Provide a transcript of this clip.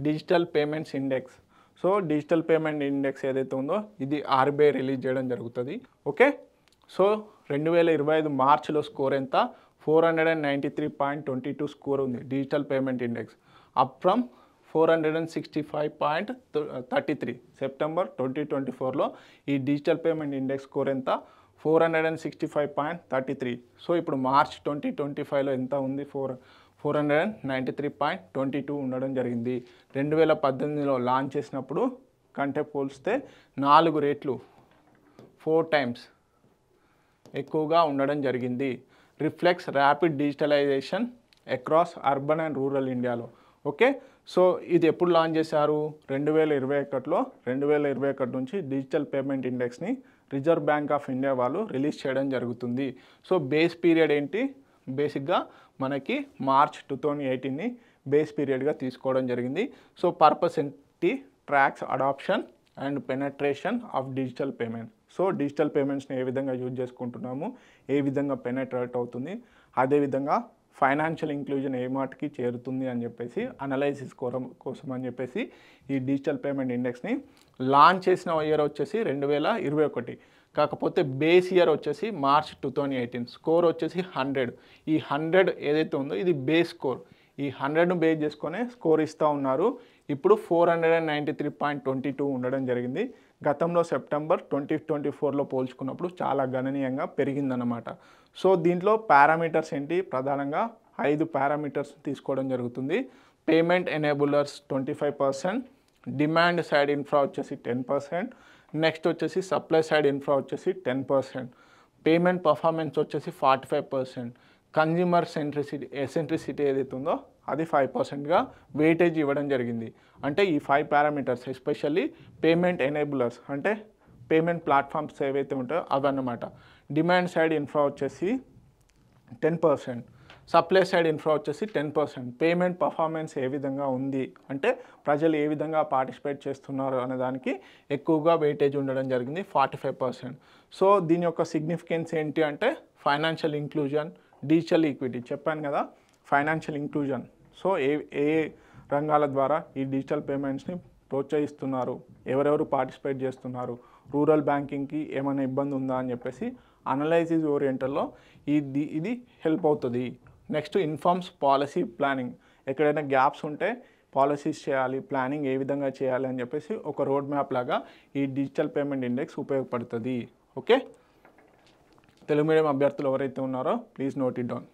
Digital payments index. So digital payment index ఏదైతే ఉందో ఇది ఆర్బీఐ రిలీజ్ చేయడం జరుగుతుంది. ఓకే, సో 2025 మార్చిలో స్కోర్ ఎంత? 493.22 స్కోర్ ఉంది digital payment index, up from 465.33. September 2024లో ఈ డిజిటల్ పేమెంట్ ఇండెక్స్ స్కోర్ ఎంత? 465.33. సో ఇప్పుడు మార్చ్ 2025లో ఎంత ఉంది? 493.22 ఉండడం జరిగింది. 2018లో లాంచ్ చేసినప్పుడు కంటే పోలిస్తే 4 రెట్లు 4 టైమ్స్ ఎక్కువగా ఉండడం జరిగింది. Reflects rapid digitalization across urban and rural ఇండియాలో. ఓకే, సో ఇది ఎప్పుడు లాంచ్ చేశారు? 2021లో. 2021 నుంచి డిజిటల్ పేమెంట్ ఇండెక్స్ని రిజర్వ్ బ్యాంక్ ఆఫ్ ఇండియా వాళ్ళు రిలీజ్ చేయడం జరుగుతుంది. సో బేస్ పీరియడ్ ఏంటి? బేసిక్గా మనకి మార్చ్ 2018ని బేస్ పీరియడ్గా తీసుకోవడం జరిగింది. సో పర్పస్ ఏంటి? Tracks adoption and penetration of digital payment. So digital పేమెంట్స్ని ఏ విధంగా యూజ్ చేసుకుంటున్నాము, ఏ విధంగా పెనట్రేట్ అవుతుంది, అదేవిధంగా ఫైనాన్షియల్ ఇంక్లూజన్ ఏ మాటికి చేరుతుంది అని చెప్పేసి అనలైసిస్ కోసం అని చెప్పేసి ఈ డిజిటల్ పేమెంట్ ఇండెక్స్ని లాంచ్ చేసిన ఇయర్ వచ్చేసి 2021. కాకపోతే బేస్ ఇయర్ వచ్చేసి మార్చ్ 2018. స్కోర్ వచ్చేసి 100. ఈ 100 ఏదైతే ఉందో ఇది బేస్ స్కోర్. ఈ 100ను బేస్ చేసుకొని స్కోర్ ఇస్తూ ఉన్నారు. ఇప్పుడు 493.22 ఉండడం జరిగింది. గతంలో సెప్టెంబర్ 2024లో పోల్చుకున్నప్పుడు చాలా గణనీయంగా పెరిగిందన్నమాట. సో దీంట్లో పారామీటర్స్ ఏంటి? ప్రధానంగా 5 పారామీటర్స్ తీసుకోవడం జరుగుతుంది. Payment enablers 25%, demand side infra వచ్చేసి 10%, నెక్స్ట్ వచ్చేసి సప్లై సైడ్ ఇన్ఫ్రా వచ్చేసి 10%, పేమెంట్ పర్ఫార్మెన్స్ వచ్చేసి 45%, కన్జ్యూమర్ ఎసెంట్రిసిటీ ఏదైతే ఉందో అది 5%గా వెయిటేజ్ ఇవ్వడం జరిగింది. అంటే ఈ 5 పారామీటర్స్ ఎస్పెషల్లీ పేమెంట్ ఎనేబులర్స్ అంటే పేమెంట్ ప్లాట్ఫామ్స్ ఏవైతే ఉంటాయో అవన్నమాట. డిమాండ్ సైడ్ ఇన్ఫ్రా వచ్చేసి 10%, సప్లై సైడ్ ఇన్ఫ్రా వచ్చేసి 10%. పేమెంట్ పర్ఫార్మెన్స్ ఏ విధంగా ఉంది అంటే ప్రజలు ఏ విధంగా పార్టిసిపేట్ చేస్తున్నారు అనే దానికి ఎక్కువగా వెయిటేజ్ ఉండడం జరిగింది, 45%. సో దీని యొక్క సిగ్నిఫికెన్స్ ఏంటి అంటే ఫైనాన్షియల్ ఇంక్లూజన్, డిజిటల్ ఈక్విటీ. చెప్పాను కదా ఫైనాన్షియల్ ఇంక్లూజన్. సో ఏ రంగాల ద్వారా ఈ డిజిటల్ పేమెంట్స్ని ప్రోత్సహిస్తున్నారు, ఎవరెవరు పార్టిసిపేట్ చేస్తున్నారు, రూరల్ బ్యాంకింగ్కి ఏమైనా ఇబ్బంది ఉందా అని చెప్పేసి అనలైసిస్ ఓరియంటల్లో ఇది హెల్ప్ అవుతుంది. Next informs policy planning. ఎక్కడైనా గ్యాప్స్ ఉంటే పాలసీస్ చేయాలి, ప్లానింగ్ ఏ విధంగా చేయాలి అని చెప్పేసి ఒక రోడ్ మ్యాప్ లాగా ఈ డిజిటల్ పేమెంట్ ఇండెక్స్ ఉపయోగపడుతుంది. ఓకే, తెలుగు మీడియం అభ్యర్థులు ఎవరైతే ఉన్నారో ప్లీజ్ నోట్ ఇట్ డౌన్.